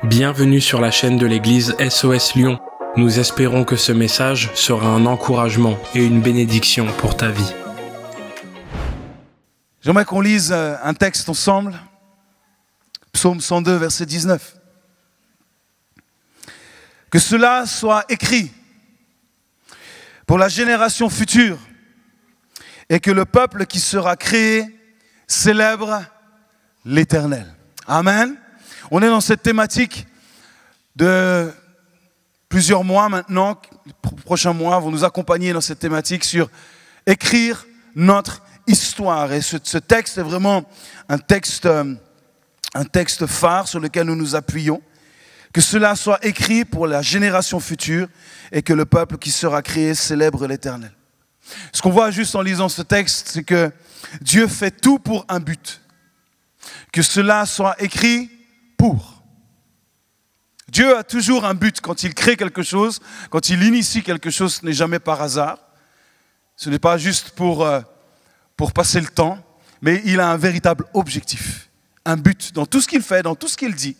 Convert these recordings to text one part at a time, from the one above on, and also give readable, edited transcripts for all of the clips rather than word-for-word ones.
Bienvenue sur la chaîne de l'église SOS Lyon. Nous espérons que ce message sera un encouragement et une bénédiction pour ta vie. J'aimerais qu'on lise un texte ensemble. Psaume 102, verset 19. Que cela soit écrit pour la génération future et que le peuple qui sera créé célèbre l'Éternel. Amen. On est dans cette thématique de plusieurs mois maintenant. Les prochains mois vont nous accompagner dans cette thématique sur écrire notre histoire. Et ce texte est vraiment un texte phare sur lequel nous nous appuyons. Que cela soit écrit pour la génération future et que le peuple qui sera créé célèbre l'Éternel. Ce qu'on voit juste en lisant ce texte, c'est que Dieu fait tout pour un but. Que cela soit écrit pour. Dieu a toujours un but quand il crée quelque chose, quand il initie quelque chose, ce n'est jamais par hasard. Ce n'est pas juste pour passer le temps, mais il a un véritable objectif, un but. Dans tout ce qu'il fait, dans tout ce qu'il dit,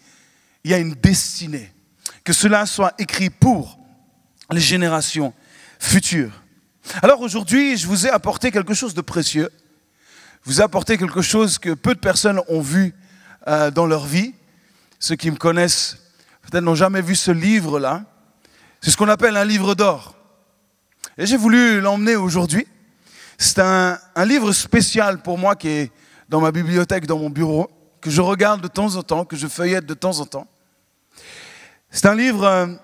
il y a une destinée. Que cela soit écrit pour les générations futures. Alors aujourd'hui, je vous ai apporté quelque chose de précieux. Je vous ai apporté quelque chose que peu de personnes ont vu dans leur vie. Ceux qui me connaissent peut-être n'ont jamais vu ce livre-là. C'est ce qu'on appelle un livre d'or. Et j'ai voulu l'emmener aujourd'hui. C'est un livre spécial pour moi qui est dans ma bibliothèque, dans mon bureau, que je regarde de temps en temps, que je feuillette de temps en temps. C'est un livre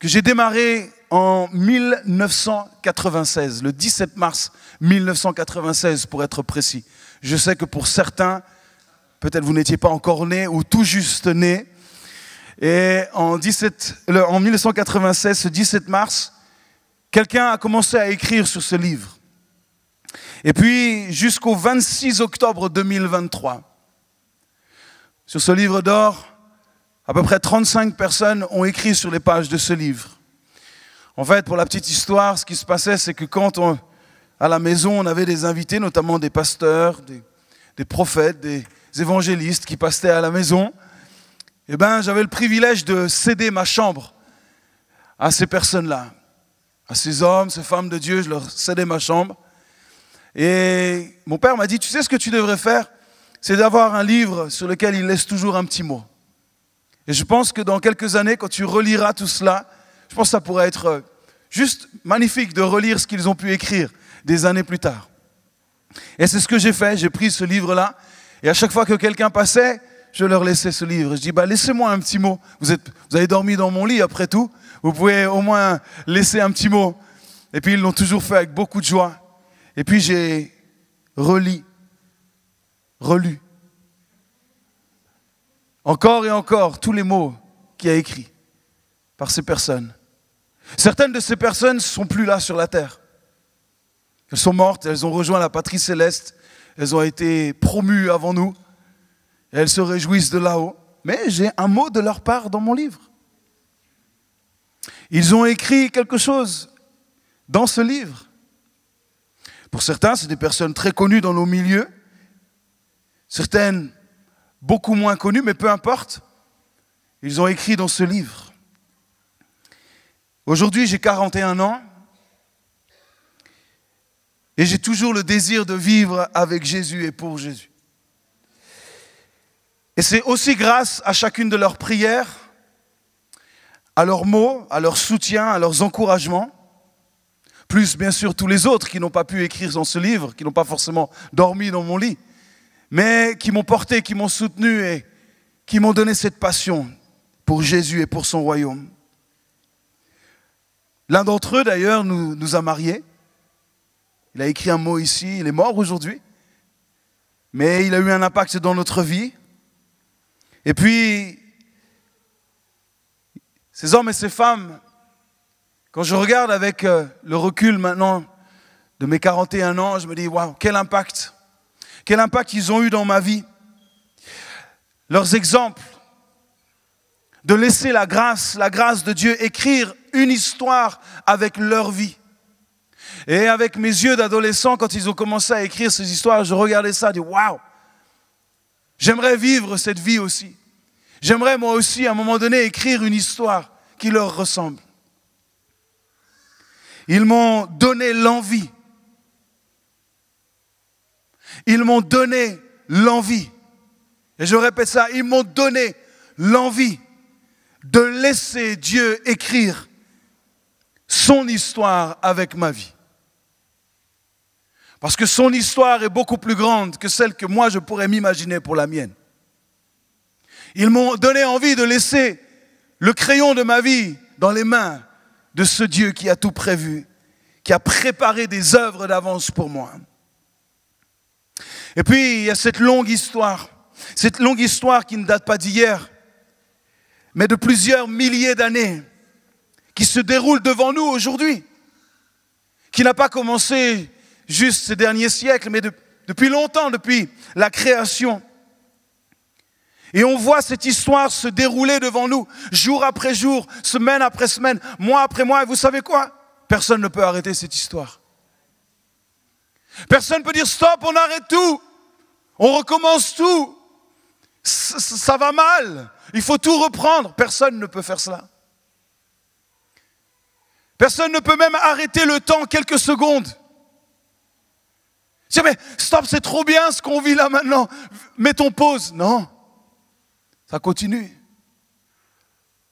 que j'ai démarré en 1996, le 17 mars 1996 pour être précis. Je sais que pour certains, peut-être vous n'étiez pas encore nés ou tout juste nés. Et en 1996, ce 17 mars, quelqu'un a commencé à écrire sur ce livre. Et puis jusqu'au 26 octobre 2023, sur ce livre d'or, à peu près 35 personnes ont écrit sur les pages de ce livre. En fait, pour la petite histoire, ce qui se passait, c'est que quand à la maison, on avait des invités, notamment des pasteurs, des prophètes, des évangélistes qui passaient à la maison, eh ben, j'avais le privilège de céder ma chambre à ces personnes-là, à ces hommes, ces femmes de Dieu, je leur cédais ma chambre. Et mon père m'a dit, tu sais ce que tu devrais faire? C'est d'avoir un livre sur lequel il laisse toujours un petit mot. Et je pense que dans quelques années, quand tu reliras tout cela, je pense que ça pourrait être juste magnifique de relire ce qu'ils ont pu écrire des années plus tard. Et c'est ce que j'ai fait, j'ai pris ce livre-là, et à chaque fois que quelqu'un passait, je leur laissais ce livre. Je dis, laissez-moi un petit mot. Vous avez dormi dans mon lit après tout, vous pouvez au moins laisser un petit mot. Et puis ils l'ont toujours fait avec beaucoup de joie. Et puis j'ai relu. Encore et encore, tous les mots qu'il a écrits par ces personnes. Certaines de ces personnes ne sont plus là sur la terre. Elles sont mortes, elles ont rejoint la patrie céleste, elles ont été promues avant nous, et elles se réjouissent de là-haut. Mais j'ai un mot de leur part dans mon livre. Ils ont écrit quelque chose dans ce livre. Pour certains, c'est des personnes très connues dans nos milieux, certaines beaucoup moins connues, mais peu importe, ils ont écrit dans ce livre. Aujourd'hui, j'ai 41 ans et j'ai toujours le désir de vivre avec Jésus et pour Jésus. Et c'est aussi grâce à chacune de leurs prières, à leurs mots, à leur soutien, à leurs encouragements, plus bien sûr tous les autres qui n'ont pas pu écrire dans ce livre, qui n'ont pas forcément dormi dans mon lit, mais qui m'ont porté, qui m'ont soutenu et qui m'ont donné cette passion pour Jésus et pour son royaume. L'un d'entre eux, d'ailleurs, nous a mariés. Il a écrit un mot ici, il est mort aujourd'hui, mais il a eu un impact dans notre vie. Et puis, ces hommes et ces femmes, quand je regarde avec le recul maintenant de mes 41 ans, je me dis, waouh, quel impact ils ont eu dans ma vie. Leurs exemples, de laisser la grâce de Dieu écrire une histoire avec leur vie. Et avec mes yeux d'adolescent, quand ils ont commencé à écrire ces histoires, je regardais ça et je dis, waouh, j'aimerais vivre cette vie aussi. J'aimerais moi aussi, à un moment donné, écrire une histoire qui leur ressemble. Ils m'ont donné l'envie. Ils m'ont donné l'envie. Et je répète ça, ils m'ont donné l'envie de laisser Dieu écrire son histoire avec ma vie. Parce que son histoire est beaucoup plus grande que celle que moi je pourrais m'imaginer pour la mienne. Ils m'ont donné envie de laisser le crayon de ma vie dans les mains de ce Dieu qui a tout prévu, qui a préparé des œuvres d'avance pour moi. Et puis, il y a cette longue histoire qui ne date pas d'hier, mais de plusieurs milliers d'années, qui se déroule devant nous aujourd'hui, qui n'a pas commencé juste ces derniers siècles, mais depuis longtemps, depuis la création. Et on voit cette histoire se dérouler devant nous, jour après jour, semaine après semaine, mois après mois. Et vous savez quoi? Personne ne peut arrêter cette histoire. Personne ne peut dire stop, on arrête tout. On recommence tout. Ça va mal. Il faut tout reprendre. Personne ne peut faire cela. Personne ne peut même arrêter le temps quelques secondes. Je dis, mais stop, c'est trop bien ce qu'on vit là maintenant. Mettons pause. Non. Ça continue.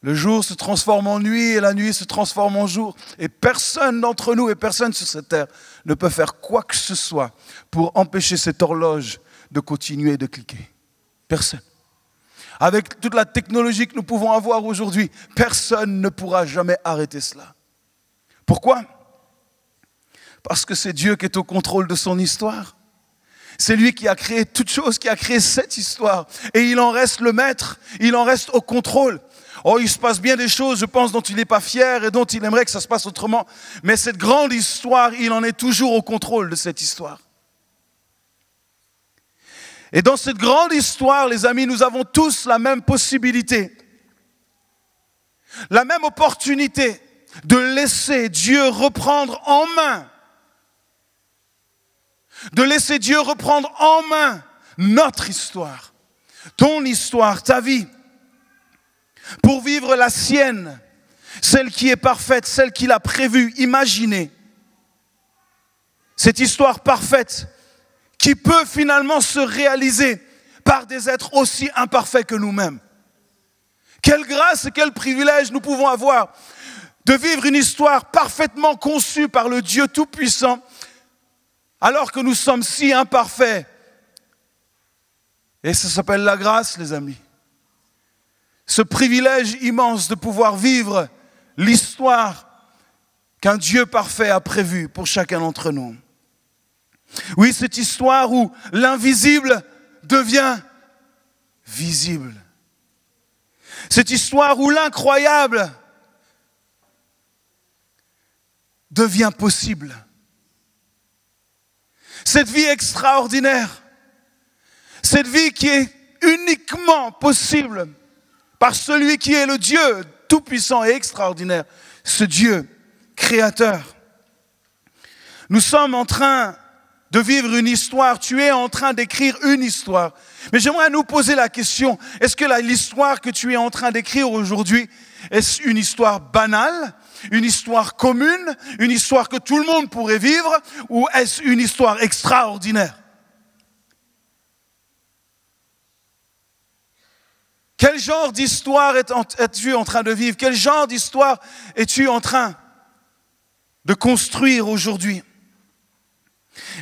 Le jour se transforme en nuit et la nuit se transforme en jour. Et personne d'entre nous et personne sur cette terre ne peut faire quoi que ce soit pour empêcher cette horloge de continuer de cliquer. Personne. Avec toute la technologie que nous pouvons avoir aujourd'hui, personne ne pourra jamais arrêter cela. Pourquoi? Parce que c'est Dieu qui est au contrôle de son histoire. C'est lui qui a créé toute chose, qui a créé cette histoire. Et il en reste le maître, il en reste au contrôle. Oh, il se passe bien des choses, je pense, dont il n'est pas fier et dont il aimerait que ça se passe autrement. Mais cette grande histoire, il en est toujours au contrôle de cette histoire. Et dans cette grande histoire, les amis, nous avons tous la même possibilité, la même opportunité de laisser Dieu reprendre en main. De laisser Dieu reprendre en main notre histoire, ton histoire, ta vie, pour vivre la sienne, celle qui est parfaite, celle qu'il a prévue, imaginée. Cette histoire parfaite qui peut finalement se réaliser par des êtres aussi imparfaits que nous-mêmes. Quelle grâce et quel privilège nous pouvons avoir de vivre une histoire parfaitement conçue par le Dieu Tout-Puissant, alors que nous sommes si imparfaits. Et ça s'appelle la grâce, les amis. Ce privilège immense de pouvoir vivre l'histoire qu'un Dieu parfait a prévue pour chacun d'entre nous. Oui, cette histoire où l'invisible devient visible. Cette histoire où l'incroyable devient possible. Cette vie extraordinaire, cette vie qui est uniquement possible par celui qui est le Dieu tout-puissant et extraordinaire, ce Dieu créateur. Nous sommes en train de vivre une histoire, tu es en train d'écrire une histoire. Mais j'aimerais nous poser la question, est-ce que l'histoire que tu es en train d'écrire aujourd'hui, est-ce une histoire banale, une histoire commune, une histoire que tout le monde pourrait vivre, ou est-ce une histoire extraordinaire? Quel genre d'histoire es-tu en train de vivre? Quel genre d'histoire es-tu en train de construire aujourd'hui?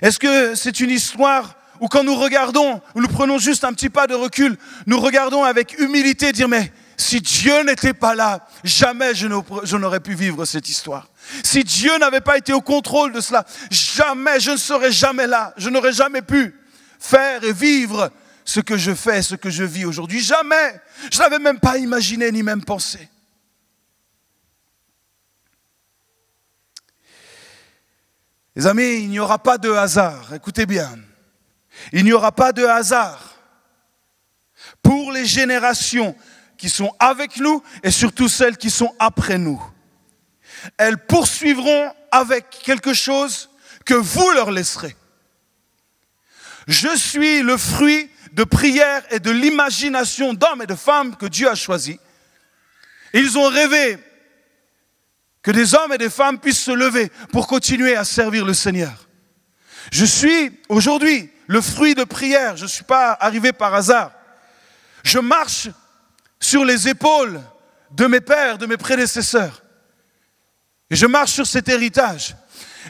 Est-ce que c'est une histoire où quand nous regardons, où nous prenons juste un petit pas de recul, nous regardons avec humilité, dire mais si Dieu n'était pas là, jamais je n'aurais pu vivre cette histoire. Si Dieu n'avait pas été au contrôle de cela, jamais, je ne serais jamais là. Je n'aurais jamais pu faire et vivre ce que je fais, ce que je vis aujourd'hui. Jamais. Je n'avais même pas imaginé ni même pensé. Les amis, il n'y aura pas de hasard. Écoutez bien. Il n'y aura pas de hasard pour les générations qui sont avec nous et surtout celles qui sont après nous. Elles poursuivront avec quelque chose que vous leur laisserez. Je suis le fruit de prière et de l'imagination d'hommes et de femmes que Dieu a choisis. Ils ont rêvé que des hommes et des femmes puissent se lever pour continuer à servir le Seigneur. Je suis aujourd'hui le fruit de prière. Je ne suis pas arrivé par hasard. Je marche sur les épaules de mes pères, de mes prédécesseurs. Et je marche sur cet héritage.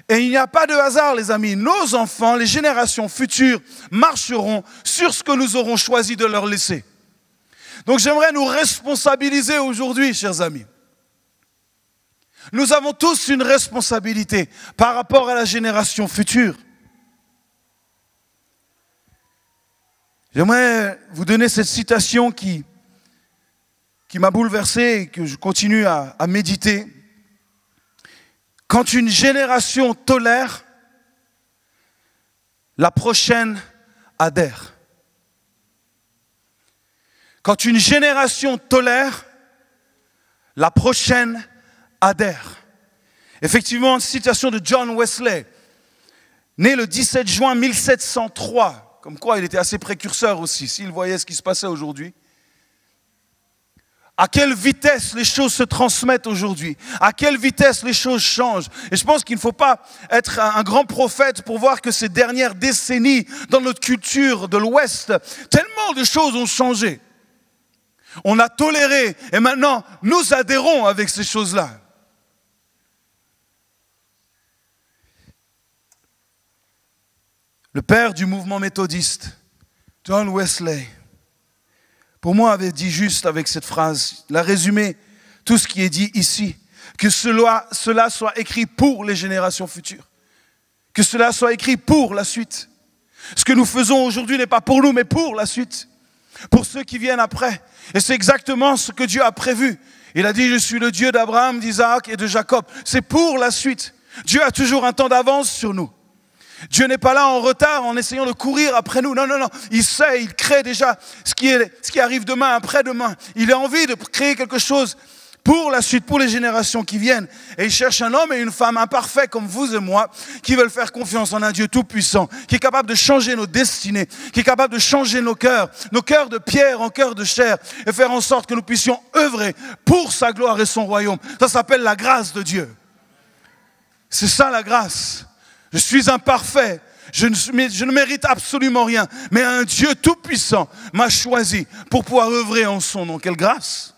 Et il n'y a pas de hasard, les amis. Nos enfants, les générations futures, marcheront sur ce que nous aurons choisi de leur laisser. Donc j'aimerais nous responsabiliser aujourd'hui, chers amis. Nous avons tous une responsabilité par rapport à la génération future. J'aimerais vous donner cette citation qui m'a bouleversé et que je continue à méditer. Quand une génération tolère, la prochaine adhère. Quand une génération tolère, la prochaine adhère. Effectivement, une citation de John Wesley, né le 17 juin 1703, comme quoi il était assez précurseur aussi, s'il voyait ce qui se passait aujourd'hui. À quelle vitesse les choses se transmettent aujourd'hui, à quelle vitesse les choses changent. Et je pense qu'il ne faut pas être un grand prophète pour voir que ces dernières décennies, dans notre culture de l'Ouest, tellement de choses ont changé. On a toléré et maintenant nous adhérons avec ces choses-là. Le père du mouvement méthodiste, John Wesley, pour moi, avait dit juste avec cette phrase, il a résumé tout ce qui est dit ici, que cela soit écrit pour les générations futures, que cela soit écrit pour la suite. Ce que nous faisons aujourd'hui n'est pas pour nous, mais pour la suite, pour ceux qui viennent après. Et c'est exactement ce que Dieu a prévu. Il a dit, je suis le Dieu d'Abraham, d'Isaac et de Jacob. C'est pour la suite. Dieu a toujours un temps d'avance sur nous. Dieu n'est pas là en retard en essayant de courir après nous. Non, non, non. Il sait, il crée déjà ce qui arrive demain, après-demain. Il a envie de créer quelque chose pour la suite, pour les générations qui viennent. Et il cherche un homme et une femme imparfaits comme vous et moi, qui veulent faire confiance en un Dieu tout-puissant, qui est capable de changer nos destinées, qui est capable de changer nos cœurs de pierre en cœurs de chair, et faire en sorte que nous puissions œuvrer pour sa gloire et son royaume. Ça s'appelle la grâce de Dieu. C'est ça la grâce. Je suis imparfait, je ne mérite absolument rien, mais un Dieu tout-puissant m'a choisi pour pouvoir œuvrer en son nom. Quelle grâce!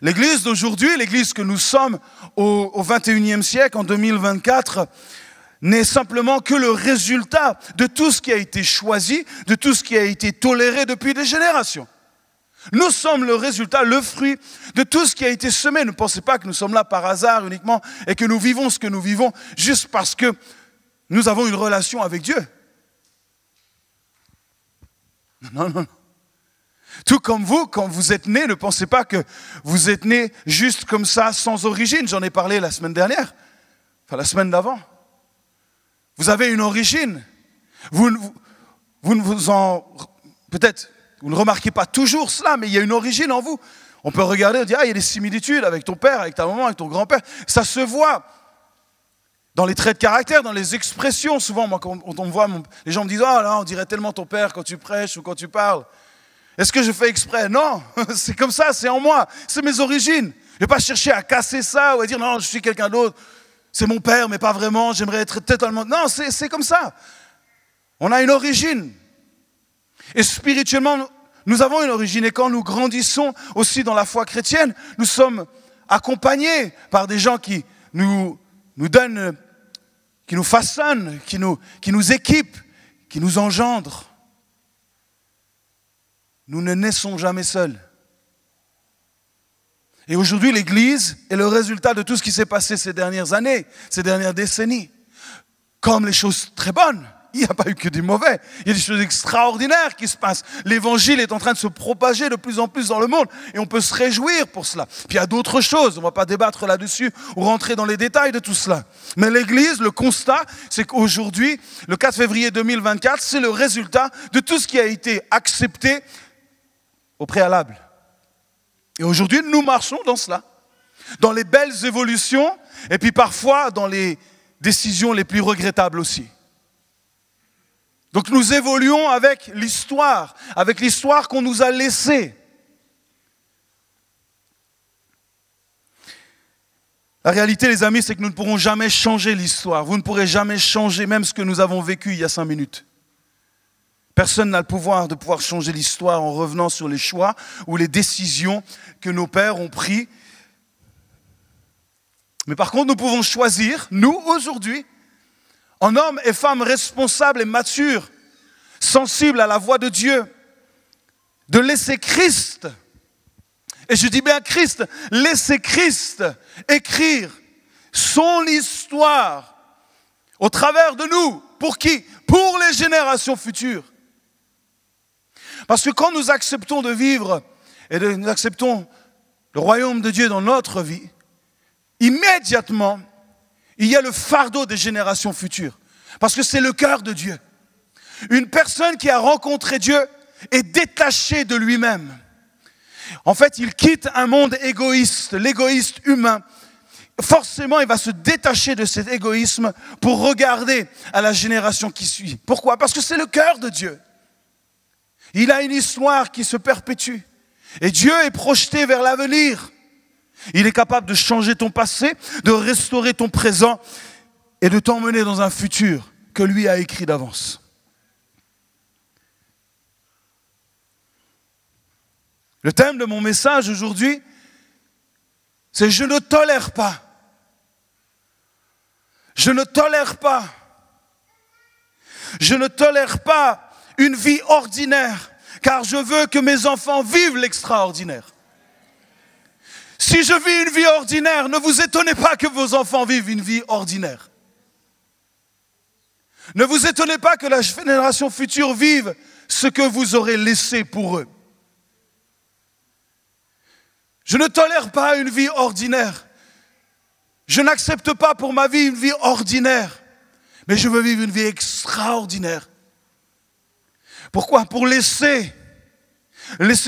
L'église d'aujourd'hui, l'église que nous sommes au 21e siècle, en 2024, n'est simplement que le résultat de tout ce qui a été choisi, de tout ce qui a été toléré depuis des générations. Nous sommes le résultat, le fruit de tout ce qui a été semé. Ne pensez pas que nous sommes là par hasard uniquement et que nous vivons ce que nous vivons juste parce que nous avons une relation avec Dieu. Non, non, non. Tout comme vous, quand vous êtes nés, ne pensez pas que vous êtes nés juste comme ça, sans origine. J'en ai parlé la semaine dernière, enfin la semaine d'avant. Vous avez une origine. Vous ne vous en... Peut-être... Vous ne remarquez pas toujours cela, mais il y a une origine en vous. On peut regarder et dire, il y a des similitudes avec ton père, avec ta maman, avec ton grand-père. Ça se voit dans les traits de caractère, dans les expressions. Souvent, moi, quand on me voit, les gens me disent, oh là, on dirait tellement ton père quand tu prêches ou quand tu parles. Est-ce que je fais exprès? Non, c'est comme ça, c'est en moi, c'est mes origines. Je ne vais pas chercher à casser ça ou à dire, non, je suis quelqu'un d'autre. C'est mon père, mais pas vraiment, j'aimerais être totalement... Non, c'est comme ça. On a une origine. Et spirituellement, nous avons une origine. Et quand nous grandissons aussi dans la foi chrétienne, nous sommes accompagnés par des gens qui nous donnent, qui nous façonnent, qui nous équipent, qui nous engendrent. Nous ne naissons jamais seuls. Et aujourd'hui, l'Église est le résultat de tout ce qui s'est passé ces dernières années, ces dernières décennies. Comme les choses très bonnes. Il n'y a pas eu que du mauvais. Il y a des choses extraordinaires qui se passent. L'évangile est en train de se propager de plus en plus dans le monde et on peut se réjouir pour cela. Puis il y a d'autres choses, on ne va pas débattre là-dessus ou rentrer dans les détails de tout cela. Mais l'Église, le constat, c'est qu'aujourd'hui, le 4 février 2024, c'est le résultat de tout ce qui a été accepté au préalable. Et aujourd'hui, nous marchons dans cela. Dans les belles évolutions et puis parfois dans les décisions les plus regrettables aussi. Donc nous évoluons avec l'histoire qu'on nous a laissée. La réalité, les amis, c'est que nous ne pourrons jamais changer l'histoire. Vous ne pourrez jamais changer même ce que nous avons vécu il y a 5 minutes. Personne n'a le pouvoir de pouvoir changer l'histoire en revenant sur les choix ou les décisions que nos pères ont pris. Mais par contre, nous pouvons choisir, nous, aujourd'hui, en hommes et femmes responsables et matures, sensibles à la voix de Dieu, de laisser Christ, et je dis bien Christ, laisser Christ écrire son histoire au travers de nous. Pour qui? Pour les générations futures. Parce que quand nous acceptons de vivre et nous acceptons le royaume de Dieu dans notre vie, immédiatement, il y a le fardeau des générations futures. Parce que c'est le cœur de Dieu. Une personne qui a rencontré Dieu est détachée de lui-même. En fait, il quitte un monde égoïste, l'égoïste humain. Forcément, il va se détacher de cet égoïsme pour regarder à la génération qui suit. Pourquoi? Parce que c'est le cœur de Dieu. Il a une histoire qui se perpétue. Et Dieu est projeté vers l'avenir. Il est capable de changer ton passé, de restaurer ton présent et de t'emmener dans un futur que lui a écrit d'avance. Le thème de mon message aujourd'hui, c'est « Je ne tolère pas ». Je ne tolère pas. Je ne tolère pas une vie ordinaire, car je veux que mes enfants vivent l'extraordinaire. Si je vis une vie ordinaire, ne vous étonnez pas que vos enfants vivent une vie ordinaire. Ne vous étonnez pas que la génération future vive ce que vous aurez laissé pour eux. Je ne tolère pas une vie ordinaire. Je n'accepte pas pour ma vie une vie ordinaire. Mais je veux vivre une vie extraordinaire. Pourquoi? Pour laisser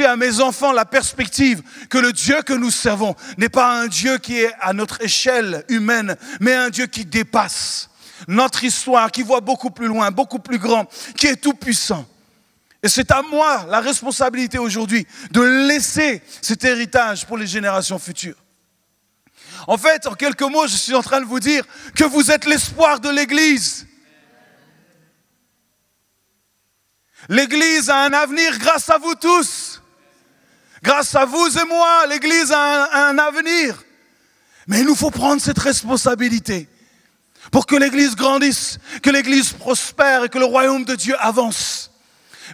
à mes enfants la perspective que le Dieu que nous servons n'est pas un Dieu qui est à notre échelle humaine, mais un Dieu qui dépasse notre histoire, qui voit beaucoup plus loin, beaucoup plus grand, qui est tout puissant. Et c'est à moi la responsabilité aujourd'hui de laisser cet héritage pour les générations futures. En fait, en quelques mots, je suis en train de vous dire que vous êtes l'espoir de l'Église. L'Église a un avenir grâce à vous tous. Grâce à vous et moi, l'Église a un avenir. Mais il nous faut prendre cette responsabilité pour que l'Église grandisse, que l'Église prospère et que le royaume de Dieu avance.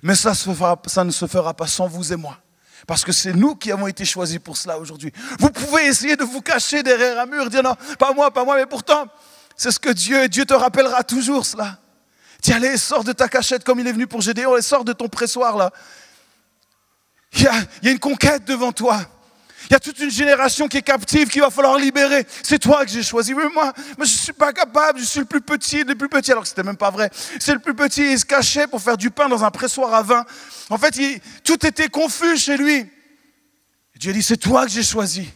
Mais ça ne se fera pas sans vous et moi. Parce que c'est nous qui avons été choisis pour cela aujourd'hui. Vous pouvez essayer de vous cacher derrière un mur, dire non, pas moi, mais pourtant, c'est ce que Dieu te rappellera toujours cela. Tiens, allez, sors de ta cachette comme il est venu pour Gédéon, et sors de ton pressoir là. Il y a une conquête devant toi. Il y a toute une génération qui est captive, qu'il va falloir libérer. C'est toi que j'ai choisi. Mais moi, je ne suis pas capable, je suis le plus petit des plus petits. Alors que ce n'était même pas vrai. C'est le plus petit, il se cachait pour faire du pain dans un pressoir à vin. En fait, tout était confus chez lui. Et Dieu dit, c'est toi que j'ai choisi.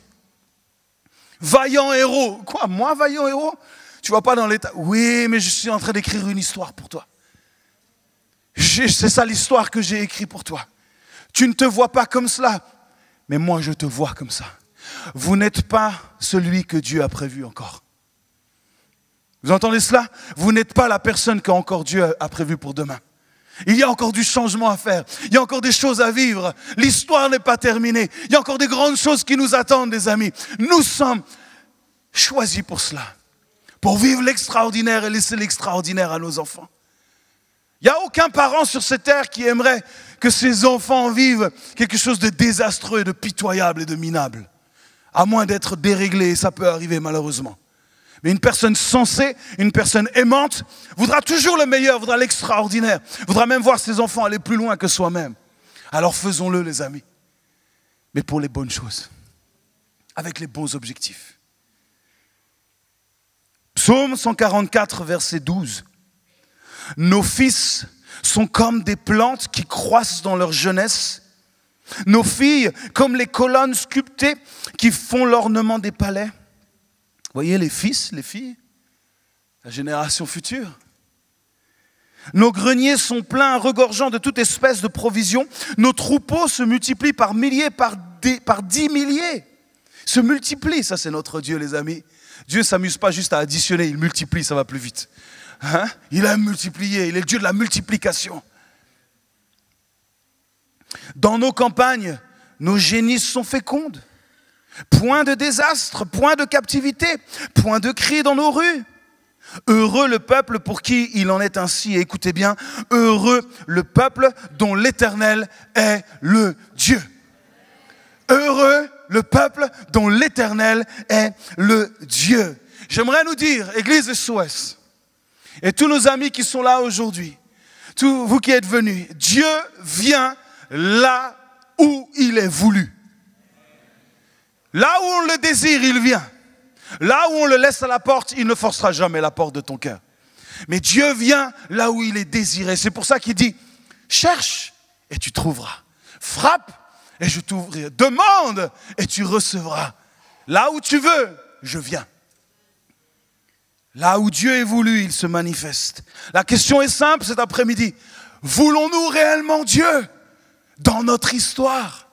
Vaillant héros. Quoi, moi, vaillant héros? Tu ne vas pas dans l'état. Oui, mais je suis en train d'écrire une histoire pour toi. C'est ça l'histoire que j'ai écrite pour toi. Tu ne te vois pas comme cela. Mais moi, je te vois comme ça. Vous n'êtes pas celui que Dieu a prévu encore. Vous entendez cela? Vous n'êtes pas la personne que encore Dieu a prévu pour demain. Il y a encore du changement à faire. Il y a encore des choses à vivre. L'histoire n'est pas terminée. Il y a encore des grandes choses qui nous attendent, les amis. Nous sommes choisis pour cela. Pour vivre l'extraordinaire et laisser l'extraordinaire à nos enfants. Il n'y a aucun parent sur cette terre qui aimerait que ses enfants vivent quelque chose de désastreux, de pitoyable et de minable. À moins d'être déréglé, ça peut arriver malheureusement. Mais une personne sensée, une personne aimante, voudra toujours le meilleur, voudra l'extraordinaire, voudra même voir ses enfants aller plus loin que soi-même. Alors faisons-le, les amis, mais pour les bonnes choses, avec les bons objectifs. Psaume 144, verset 12. Nos fils sont comme des plantes qui croissent dans leur jeunesse. Nos filles comme les colonnes sculptées qui font l'ornement des palais. Vous voyez les fils, les filles, la génération future. Nos greniers sont pleins, regorgeant de toute espèce de provisions. Nos troupeaux se multiplient par milliers, par 10 milliers. Se multiplient, ça c'est notre Dieu, les amis. Dieu ne s'amuse pas juste à additionner, il multiplie, ça va plus vite. Hein? Il a multiplié, il est le Dieu de la multiplication. Dans nos campagnes, nos génisses sont fécondes. Point de désastre, point de captivité, point de cris dans nos rues. Heureux le peuple pour qui il en est ainsi. Et écoutez bien, heureux le peuple dont l'Éternel est le Dieu. Heureux le peuple dont l'Éternel est le Dieu. J'aimerais nous dire, Église SOS, et tous nos amis qui sont là aujourd'hui, tous vous qui êtes venus, Dieu vient là où il est voulu. Là où on le désire, il vient. Là où on le laisse à la porte, il ne forcera jamais la porte de ton cœur. Mais Dieu vient là où il est désiré. C'est pour ça qu'il dit, cherche et tu trouveras. Frappe et je t'ouvrirai. Demande et tu recevras. Là où tu veux, je viens. Là où Dieu est voulu, il se manifeste. La question est simple cet après-midi. Voulons-nous réellement Dieu dans notre histoire?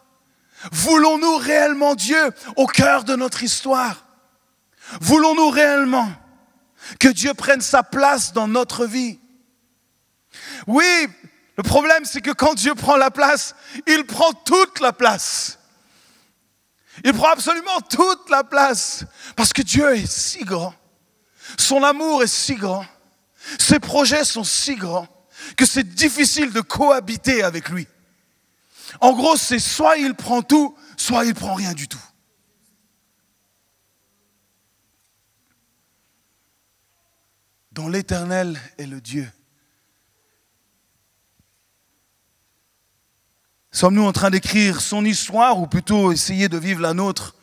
Voulons-nous réellement Dieu au cœur de notre histoire? Voulons-nous réellement que Dieu prenne sa place dans notre vie? Oui, le problème c'est que quand Dieu prend la place, il prend toute la place. Il prend absolument toute la place. Parce que Dieu est si grand. Son amour est si grand. Ses projets sont si grands que c'est difficile de cohabiter avec lui. En gros, c'est soit il prend tout, soit il prend rien du tout. Dont l'Éternel est le Dieu. Sommes-nous en train d'écrire son histoire ou plutôt essayer de vivre la nôtre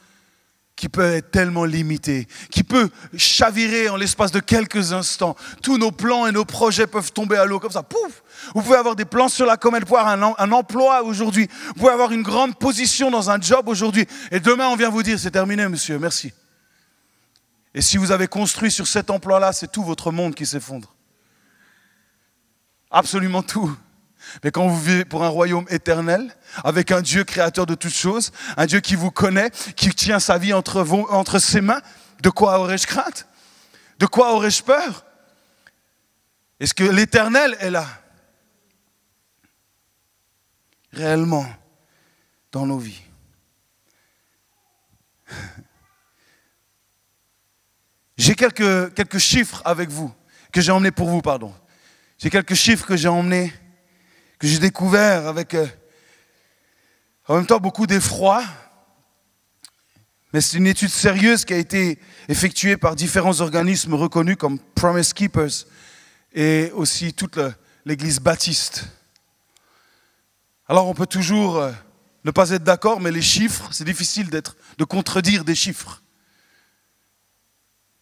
qui peut être tellement limitée, qui peut chavirer en l'espace de quelques instants. Tous nos plans et nos projets peuvent tomber à l'eau comme ça. Pouf! Vous pouvez avoir des plans sur la comète, poire, un emploi aujourd'hui. Vous pouvez avoir une grande position dans un job aujourd'hui. Et demain, on vient vous dire, c'est terminé, monsieur, merci. Et si vous avez construit sur cet emploi-là, c'est tout votre monde qui s'effondre. Absolument tout. Mais quand vous vivez pour un royaume éternel, avec un Dieu créateur de toutes choses, un Dieu qui vous connaît, qui tient sa vie entre ses mains, de quoi aurais-je crainte? De quoi aurais-je peur? Est-ce que l'Éternel est là? Réellement, dans nos vies. J'ai quelques chiffres avec vous, que j'ai emmenés pour vous, pardon. J'ai quelques chiffres que j'ai emmenés, que j'ai découverts avec, en même temps, beaucoup d'effroi. Mais c'est une étude sérieuse qui a été effectuée par différents organismes reconnus comme Promise Keepers et aussi toute l'église baptiste. Alors on peut toujours ne pas être d'accord, mais les chiffres, c'est difficile de contredire des chiffres.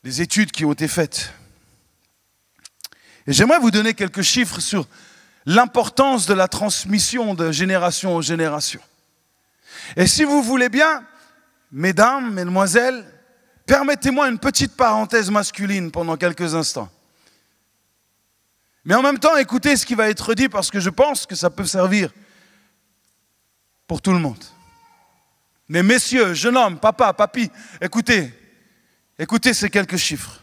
Les études qui ont été faites. Et j'aimerais vous donner quelques chiffres sur l'importance de la transmission de génération en génération. Et si vous voulez bien, mesdames, mesdemoiselles, permettez-moi une petite parenthèse masculine pendant quelques instants. Mais en même temps, écoutez ce qui va être dit parce que je pense que ça peut servir pour tout le monde. Mais messieurs, jeunes hommes, papa, papy, écoutez ces quelques chiffres.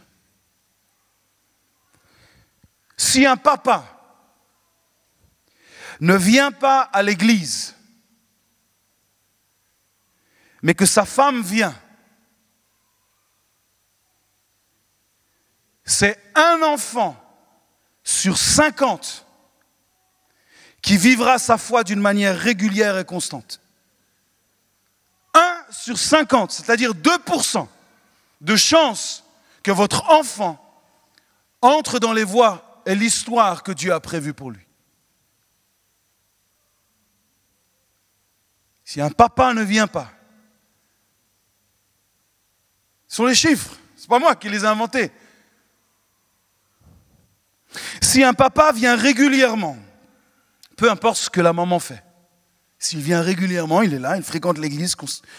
Si un papa ne vient pas à l'église, mais que sa femme vient, c'est un enfant sur 50 qui vivra sa foi d'une manière régulière et constante. 1 sur 50, c'est-à-dire 2% de chance que votre enfant entre dans les voies et l'histoire que Dieu a prévue pour lui. Si un papa ne vient pas, ce sont les chiffres, ce n'est pas moi qui les ai inventés. Si un papa vient régulièrement, peu importe ce que la maman fait, s'il vient régulièrement, il est là, il fréquente l'église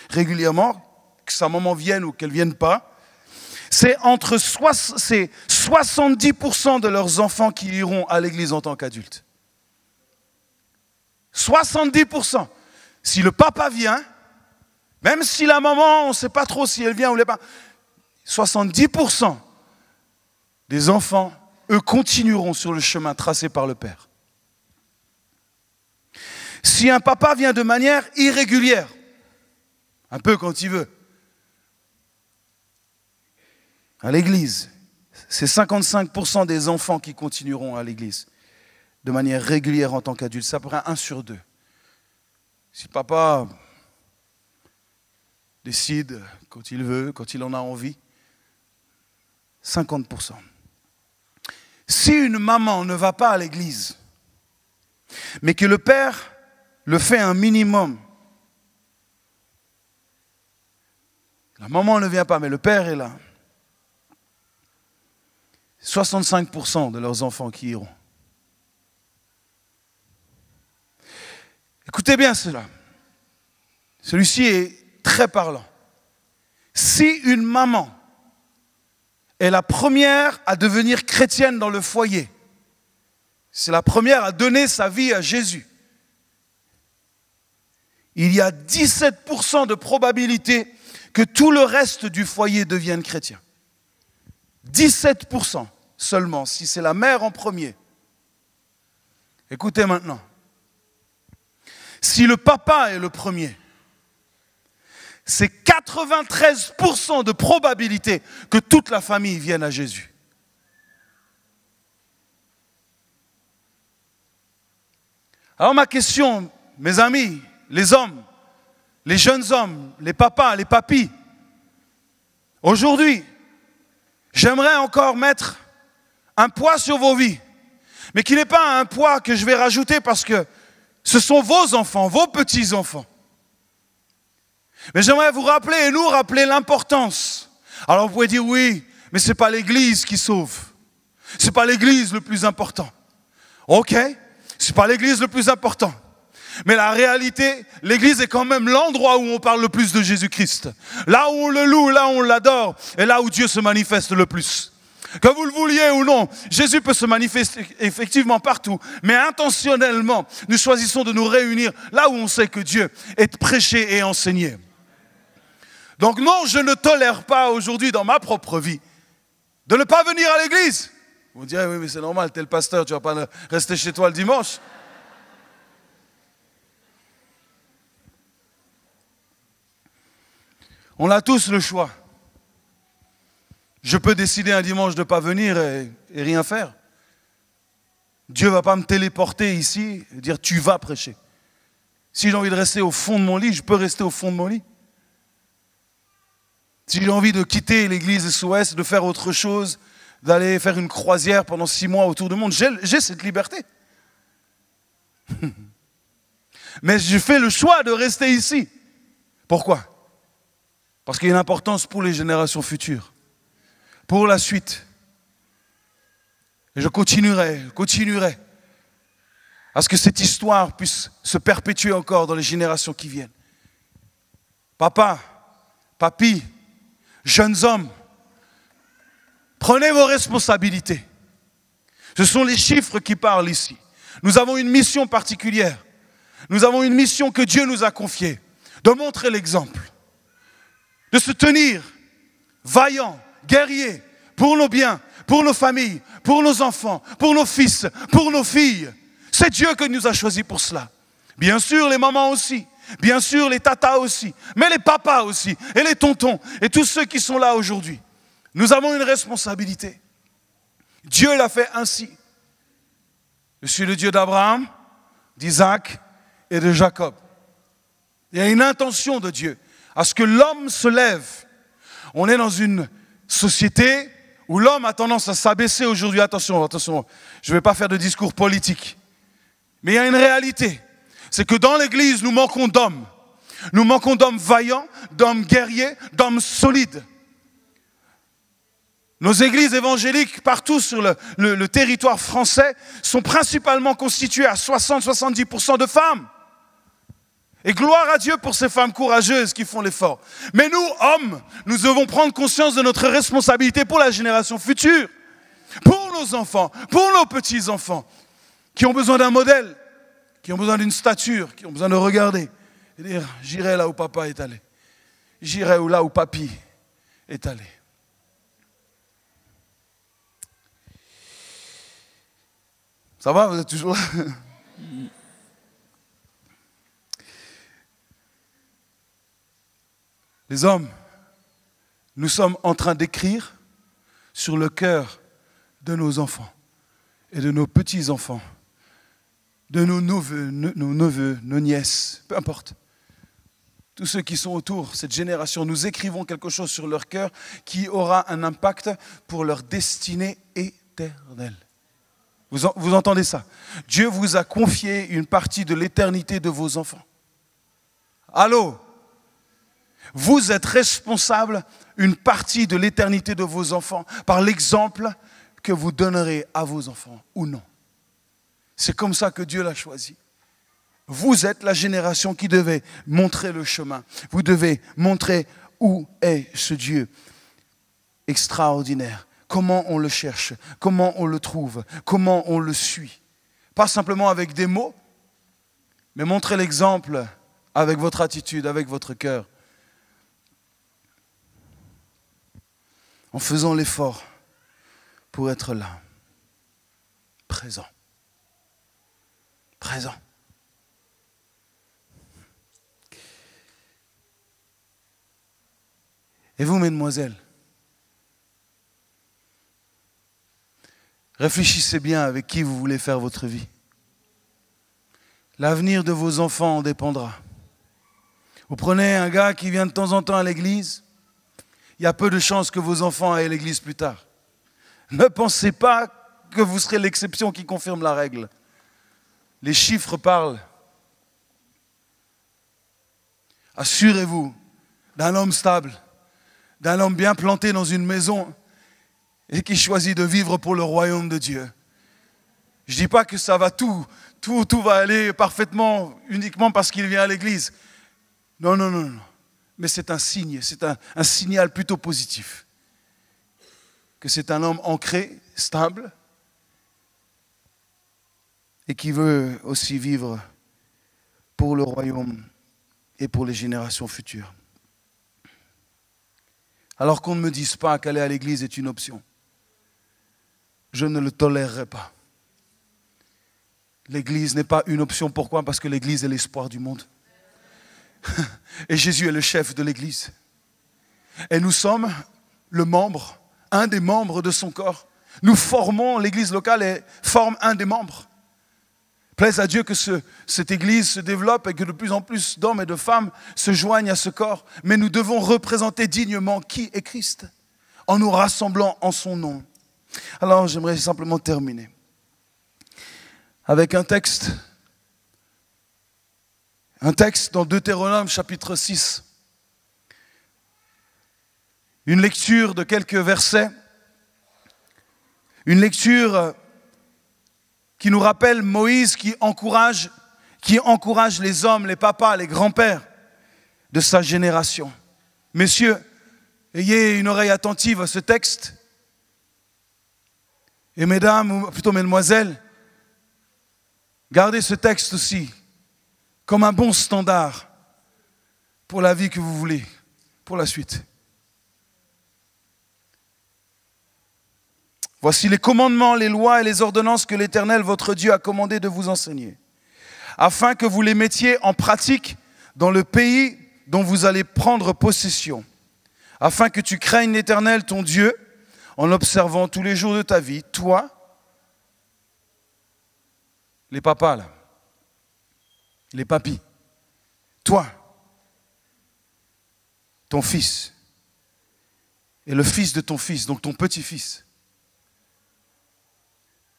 régulièrement, que sa maman vienne ou qu'elle ne vienne pas, c'est 70% de leurs enfants qui iront à l'église en tant qu'adultes. 70%. Si le papa vient, même si la maman, on ne sait pas trop si elle vient ou pas, 70% des enfants, eux, continueront sur le chemin tracé par le Père. Si un papa vient de manière irrégulière, un peu quand il veut, à l'église, c'est 55% des enfants qui continueront à l'église de manière régulière en tant qu'adulte. Ça pourrait être 1 sur 2. Si papa décide quand il veut, quand il en a envie, 50%. Si une maman ne va pas à l'église, mais que le père le fait un minimum, la maman ne vient pas, mais le père est là, 65% de leurs enfants qui iront. Écoutez bien cela. Celui-ci est très parlant. Si une maman est la première à devenir chrétienne dans le foyer, c'est la première à donner sa vie à Jésus, il y a 17% de probabilité que tout le reste du foyer devienne chrétien. 17% seulement, si c'est la mère en premier. Écoutez maintenant. Si le papa est le premier, c'est 93% de probabilité que toute la famille vienne à Jésus. Alors ma question, mes amis, les hommes, les jeunes hommes, les papas, les papis, aujourd'hui, j'aimerais encore mettre un poids sur vos vies, mais qui n'est pas un poids que je vais rajouter parce que ce sont vos enfants, vos petits-enfants. Mais j'aimerais vous rappeler et nous rappeler l'importance. Alors vous pouvez dire oui, mais ce n'est pas l'église qui sauve. Ce n'est pas l'église le plus important. Ok, ce n'est pas l'église le plus important. Mais la réalité, l'église est quand même l'endroit où on parle le plus de Jésus-Christ. Là où on le loue, là où on l'adore, et là où Dieu se manifeste le plus. Que vous le vouliez ou non, Jésus peut se manifester effectivement partout, mais intentionnellement, nous choisissons de nous réunir là où on sait que Dieu est prêché et enseigné. Donc non, je ne tolère pas aujourd'hui dans ma propre vie de ne pas venir à l'église. Vous me direz, oui, mais c'est normal, t'es le pasteur, tu ne vas pas rester chez toi le dimanche. On a tous le choix. Je peux décider un dimanche de ne pas venir et rien faire. Dieu ne va pas me téléporter ici et dire tu vas prêcher. Si j'ai envie de rester au fond de mon lit, je peux rester au fond de mon lit. Si j'ai envie de quitter l'église SOS, de faire autre chose, d'aller faire une croisière pendant 6 mois autour du monde, j'ai cette liberté. Mais je fais le choix de rester ici. Pourquoi ? Parce qu'il y a une importance pour les générations futures. Pour la suite. Et je continuerai à ce que cette histoire puisse se perpétuer encore dans les générations qui viennent. Papa, papy, jeunes hommes, prenez vos responsabilités. Ce sont les chiffres qui parlent ici. Nous avons une mission particulière. Nous avons une mission que Dieu nous a confiée, de montrer l'exemple, de se tenir vaillants, guerriers, pour nos biens, pour nos familles, pour nos enfants, pour nos fils, pour nos filles. C'est Dieu qui nous a choisis pour cela. Bien sûr, les mamans aussi. Bien sûr, les tatas aussi. Mais les papas aussi. Et les tontons. Et tous ceux qui sont là aujourd'hui. Nous avons une responsabilité. Dieu l'a fait ainsi. Je suis le Dieu d'Abraham, d'Isaac et de Jacob. Il y a une intention de Dieu à ce que l'homme se lève. On est dans une société où l'homme a tendance à s'abaisser aujourd'hui. Attention, je ne vais pas faire de discours politique. Mais il y a une réalité. C'est que dans l'église, nous manquons d'hommes. Nous manquons d'hommes vaillants, d'hommes guerriers, d'hommes solides. Nos églises évangéliques partout sur le territoire français sont principalement constituées à 60-70% de femmes. Et gloire à Dieu pour ces femmes courageuses qui font l'effort. Mais nous, hommes, nous devons prendre conscience de notre responsabilité pour la génération future, pour nos enfants, pour nos petits-enfants, qui ont besoin d'un modèle, qui ont besoin d'une stature, qui ont besoin de regarder et dire, j'irai là où papa est allé. J'irai là où papy est allé. Ça va, vous êtes toujours là? Les hommes, nous sommes en train d'écrire sur le cœur de nos enfants et de nos petits-enfants, de nos neveux, nos nièces, peu importe. Tous ceux qui sont autour, cette génération, nous écrivons quelque chose sur leur cœur qui aura un impact pour leur destinée éternelle. Vous entendez ça? Dieu vous a confié une partie de l'éternité de vos enfants. Allô? Vous êtes responsable une partie de l'éternité de vos enfants par l'exemple que vous donnerez à vos enfants ou non. C'est comme ça que Dieu l'a choisi. Vous êtes la génération qui devait montrer le chemin. Vous devez montrer où est ce Dieu extraordinaire. Comment on le cherche, comment on le trouve, comment on le suit. Pas simplement avec des mots, mais montrez l'exemple avec votre attitude, avec votre cœur. En faisant l'effort pour être là, présent. Présent. Et vous, mesdemoiselles, réfléchissez bien avec qui vous voulez faire votre vie. L'avenir de vos enfants en dépendra. Vous prenez un gars qui vient de temps en temps à l'église, il y a peu de chances que vos enfants aillent à l'église plus tard. Ne pensez pas que vous serez l'exception qui confirme la règle. Les chiffres parlent. Assurez-vous d'un homme stable, d'un homme bien planté dans une maison et qui choisit de vivre pour le royaume de Dieu. Je ne dis pas que ça va tout va aller parfaitement uniquement parce qu'il vient à l'église. Non. Mais c'est un signe, c'est un signal plutôt positif. Que c'est un homme ancré, stable, et qui veut aussi vivre pour le royaume et pour les générations futures. Alors qu'on ne me dise pas qu'aller à l'église est une option. Je ne le tolérerai pas. L'église n'est pas une option. Pourquoi? Parce que l'église est l'espoir du monde. Et Jésus est le chef de l'église. Et nous sommes le membre, un des membres de son corps. Nous formons l'église locale et forme un des membres. Plaise à Dieu que cette église se développe et que de plus en plus d'hommes et de femmes se joignent à ce corps. Mais nous devons représenter dignement qui est Christ en nous rassemblant en son nom. Alors j'aimerais simplement terminer avec un texte dans Deutéronome chapitre 6. Une lecture de quelques versets, une lecture qui nous rappelle Moïse qui encourage les hommes, les papas, les grands-pères de sa génération. Messieurs, ayez une oreille attentive à ce texte. Et mesdames, ou plutôt mesdemoiselles, gardez ce texte aussi comme un bon standard pour la vie que vous voulez, pour la suite. Voici les commandements, les lois et les ordonnances que l'Éternel, votre Dieu, a commandé de vous enseigner, afin que vous les mettiez en pratique dans le pays dont vous allez prendre possession, afin que tu craignes l'Éternel, ton Dieu, en observant tous les jours de ta vie, toi, les papas là, les papis, toi, ton fils, et le fils de ton fils, donc ton petit-fils.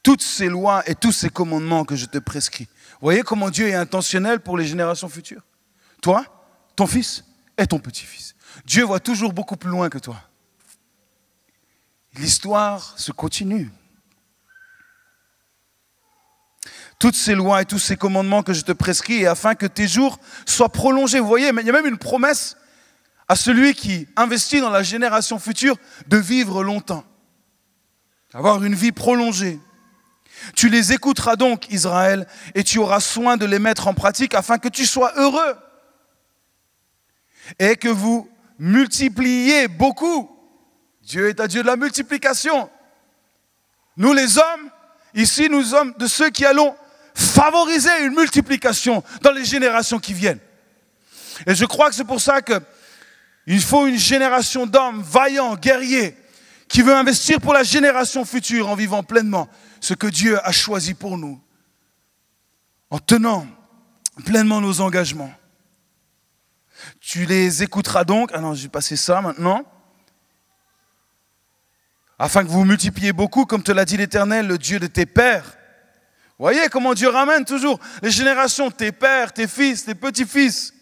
Toutes ces lois et tous ces commandements que je te prescris. Vous voyez comment Dieu est intentionnel pour les générations futures? Toi, ton fils et ton petit-fils. Dieu voit toujours beaucoup plus loin que toi. L'histoire se continue. toutes ces lois et tous ces commandements que je te prescris, et afin que tes jours soient prolongés. Vous voyez, mais il y a même une promesse à celui qui investit dans la génération future de vivre longtemps, avoir une vie prolongée. Tu les écouteras donc, Israël, et tu auras soin de les mettre en pratique afin que tu sois heureux et que vous multipliez beaucoup. Dieu est un Dieu de la multiplication. Nous les hommes, ici nous sommes de ceux qui allons favoriser une multiplication dans les générations qui viennent. Et je crois que c'est pour ça qu'il faut une génération d'hommes vaillants, guerriers, qui veut investir pour la génération future en vivant pleinement ce que Dieu a choisi pour nous, en tenant pleinement nos engagements. Tu les écouteras donc, ah non, je vais passer ça maintenant, afin que vous multipliez beaucoup, comme te l'a dit l'Éternel, le Dieu de tes pères. Voyez comment Dieu ramène toujours les générations, tes pères, tes fils, tes petits-fils,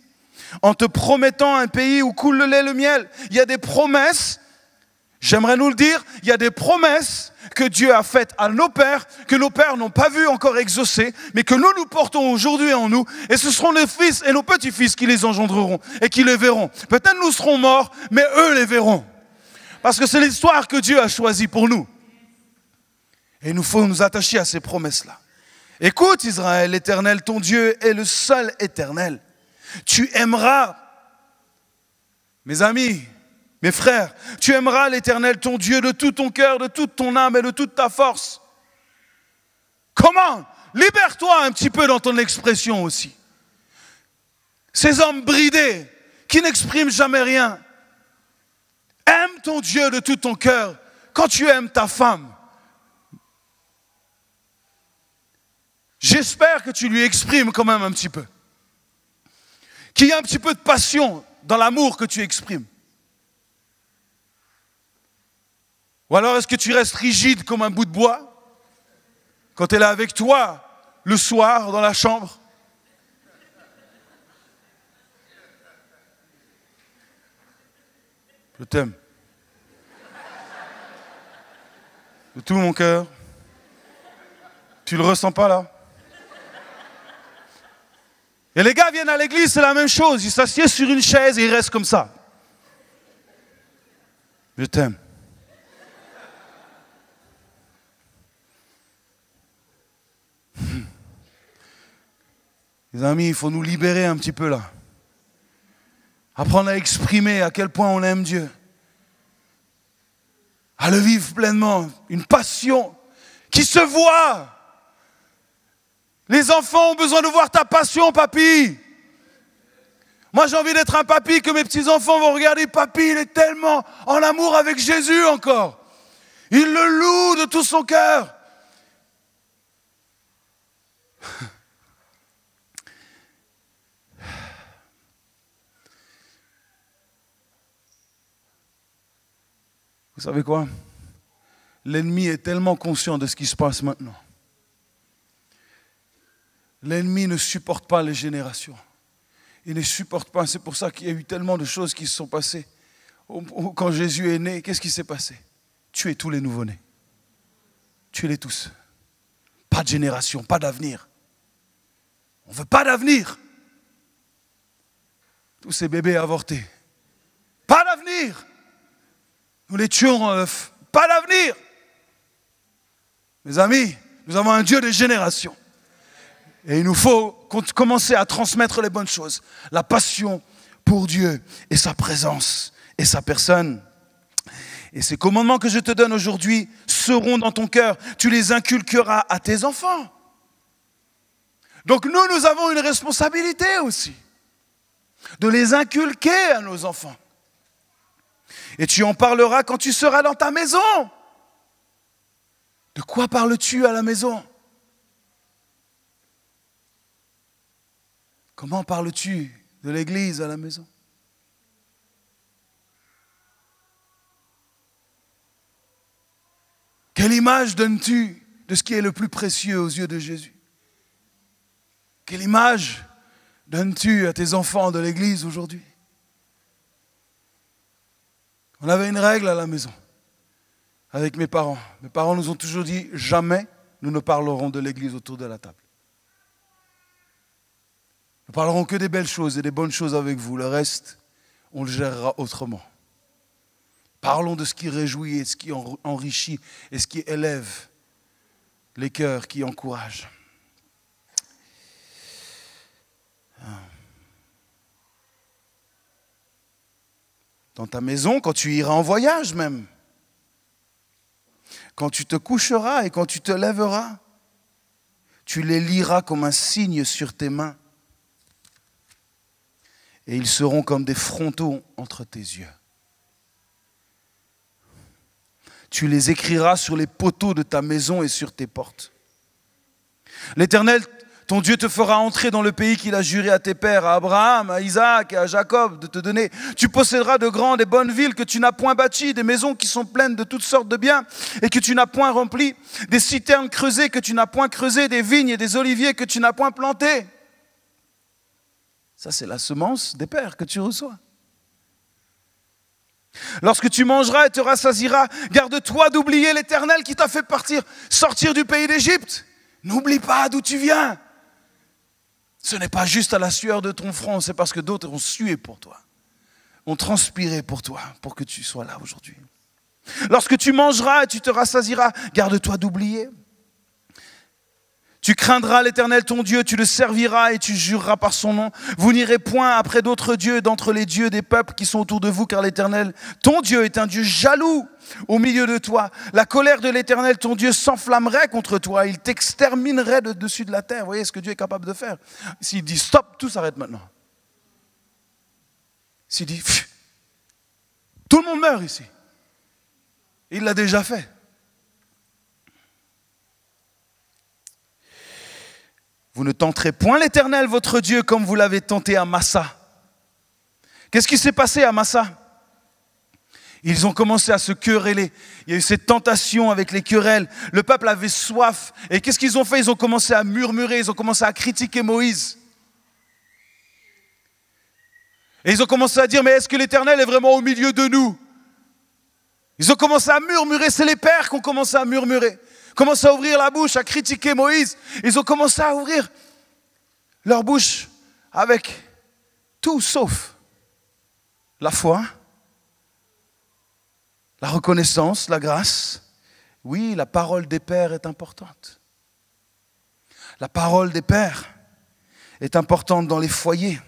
en te promettant un pays où coule le lait et le miel. Il y a des promesses, j'aimerais nous le dire, il y a des promesses que Dieu a faites à nos pères, que nos pères n'ont pas vu encore exaucer, mais que nous portons aujourd'hui en nous, et ce seront nos fils et nos petits-fils qui les engendreront et qui les verront. Peut-être nous serons morts, mais eux les verront. Parce que c'est l'histoire que Dieu a choisie pour nous. Et il faut nous attacher à ces promesses-là. Écoute Israël, l'Éternel, ton Dieu est le seul éternel. Tu aimeras, mes amis, mes frères, tu aimeras l'Éternel, ton Dieu, de tout ton cœur, de toute ton âme et de toute ta force. Comment? Libère-toi un petit peu dans ton expression aussi. Ces hommes bridés, qui n'expriment jamais rien. Aime ton Dieu de tout ton cœur. Quand tu aimes ta femme, j'espère que tu lui exprimes quand même un petit peu. Qu'il y ait un petit peu de passion dans l'amour que tu exprimes. Ou alors est-ce que tu restes rigide comme un bout de bois quand elle est avec toi le soir dans la chambre? Je t'aime. De tout mon cœur. Tu le ressens pas là? Et les gars viennent à l'église, c'est la même chose. Ils s'assiedent sur une chaise et ils restent comme ça. Je t'aime. Les amis, il faut nous libérer un petit peu là. Apprendre à exprimer à quel point on aime Dieu. À le vivre pleinement. Une passion qui se voit. Les enfants ont besoin de voir ta passion, papy. Moi, j'ai envie d'être un papy que mes petits-enfants vont regarder. Papy, il est tellement en amour avec Jésus encore. Il le loue de tout son cœur. Vous savez quoi? L'ennemi est tellement conscient de ce qui se passe maintenant. L'ennemi ne supporte pas les générations. Il ne supporte pas. C'est pour ça qu'il y a eu tellement de choses qui se sont passées. Quand Jésus est né, qu'est-ce qui s'est passé? Tuer tous les nouveau-nés. Tuez-les tous. Pas de génération, pas d'avenir. On ne veut pas d'avenir. Tous ces bébés avortés. Pas d'avenir. Nous les tuons en œuf. Pas d'avenir. Mes amis, nous avons un Dieu des générations. Et il nous faut commencer à transmettre les bonnes choses. La passion pour Dieu et sa présence et sa personne. Et ces commandements que je te donne aujourd'hui seront dans ton cœur. Tu les inculqueras à tes enfants. Donc nous avons une responsabilité aussi. De les inculquer à nos enfants. Et tu en parleras quand tu seras dans ta maison. De quoi parles-tu à la maison? Comment parles-tu de l'église à la maison? Quelle image donnes-tu de ce qui est le plus précieux aux yeux de Jésus? Quelle image donnes-tu à tes enfants de l'église aujourd'hui? On avait une règle à la maison avec mes parents. Mes parents nous ont toujours dit, jamais nous ne parlerons de l'église autour de la table. Nous parlerons que des belles choses et des bonnes choses avec vous. Le reste, on le gérera autrement. Parlons de ce qui réjouit et ce qui enrichit et ce qui élève les cœurs, qui encourage. Dans ta maison, quand tu iras en voyage même, quand tu te coucheras et quand tu te lèveras, tu les liras comme un signe sur tes mains et ils seront comme des frontons entre tes yeux. Tu les écriras sur les poteaux de ta maison et sur tes portes. L'Éternel, ton Dieu, te fera entrer dans le pays qu'il a juré à tes pères, à Abraham, à Isaac et à Jacob de te donner. Tu posséderas de grandes et bonnes villes que tu n'as point bâties, des maisons qui sont pleines de toutes sortes de biens et que tu n'as point remplies, des citernes creusées que tu n'as point creusées, des vignes et des oliviers que tu n'as point plantés. Ça, c'est la semence des pères que tu reçois. Lorsque tu mangeras et te rassasieras, garde-toi d'oublier l'Éternel qui t'a fait sortir du pays d'Égypte. N'oublie pas d'où tu viens. Ce n'est pas juste à la sueur de ton front, c'est parce que d'autres ont sué pour toi, ont transpiré pour toi, pour que tu sois là aujourd'hui. Lorsque tu mangeras et tu te rassasieras, garde-toi d'oublier. Tu craindras l'Éternel ton Dieu, tu le serviras et tu jureras par son nom. Vous n'irez point après d'autres dieux d'entre les dieux des peuples qui sont autour de vous, car l'Éternel ton Dieu est un Dieu jaloux au milieu de toi. La colère de l'Éternel ton Dieu s'enflammerait contre toi, il t'exterminerait de dessus de la terre. Vous voyez ce que Dieu est capable de faire? S'il dit stop, tout s'arrête maintenant. S'il dit tout le monde meurt ici. Il l'a déjà fait. Vous ne tenterez point l'Éternel, votre Dieu, comme vous l'avez tenté à Massa. Qu'est-ce qui s'est passé à Massa? Ils ont commencé à se quereller. Il y a eu cette tentation avec les querelles. Le peuple avait soif. Et qu'est-ce qu'ils ont fait? Ils ont commencé à murmurer, ils ont commencé à critiquer Moïse. Et ils ont commencé à dire, mais est-ce que l'Éternel est vraiment au milieu de nous? Ils ont commencé à murmurer, c'est les pères qui ont commencé à murmurer. Commencé à ouvrir la bouche, à critiquer Moïse. Ils ont commencé à ouvrir leur bouche avec tout sauf la foi, la reconnaissance, la grâce. Oui, la parole des pères est importante. La parole des pères est importante dans les foyers.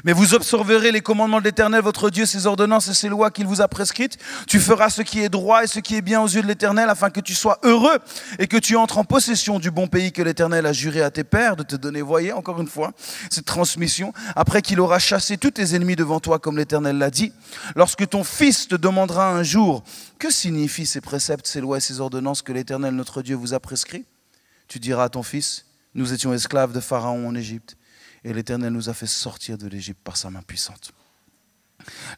Mais vous observerez les commandements de l'Éternel, votre Dieu, ses ordonnances et ses lois qu'il vous a prescrites. Tu feras ce qui est droit et ce qui est bien aux yeux de l'Éternel, afin que tu sois heureux et que tu entres en possession du bon pays que l'Éternel a juré à tes pères de te donner. Voyez, encore une fois, cette transmission, après qu'il aura chassé tous tes ennemis devant toi, comme l'Éternel l'a dit. Lorsque ton fils te demandera un jour, que signifient ces préceptes, ces lois et ces ordonnances que l'Éternel, notre Dieu, vous a prescrits? Tu diras à ton fils, nous étions esclaves de Pharaon en Égypte. Et l'Éternel nous a fait sortir de l'Égypte par sa main puissante.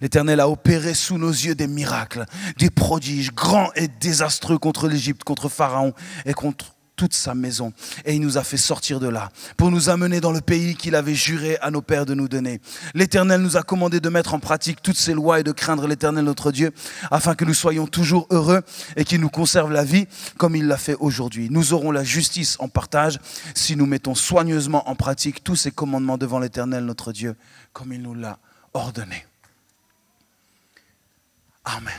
L'Éternel a opéré sous nos yeux des miracles, des prodiges grands et désastreux contre l'Égypte, contre Pharaon et contre toute sa maison. Et il nous a fait sortir de là pour nous amener dans le pays qu'il avait juré à nos pères de nous donner. L'Éternel nous a commandé de mettre en pratique toutes ces lois et de craindre l'Éternel notre Dieu afin que nous soyons toujours heureux et qu'il nous conserve la vie comme il l'a fait aujourd'hui. Nous aurons la justice en partage si nous mettons soigneusement en pratique tous ces commandements devant l'Éternel notre Dieu comme il nous l'a ordonné. Amen.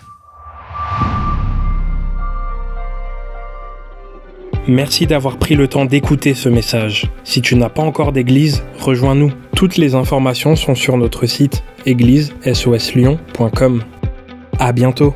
Merci d'avoir pris le temps d'écouter ce message. Si tu n'as pas encore d'église, rejoins-nous. Toutes les informations sont sur notre site église-soslyon.com. À bientôt.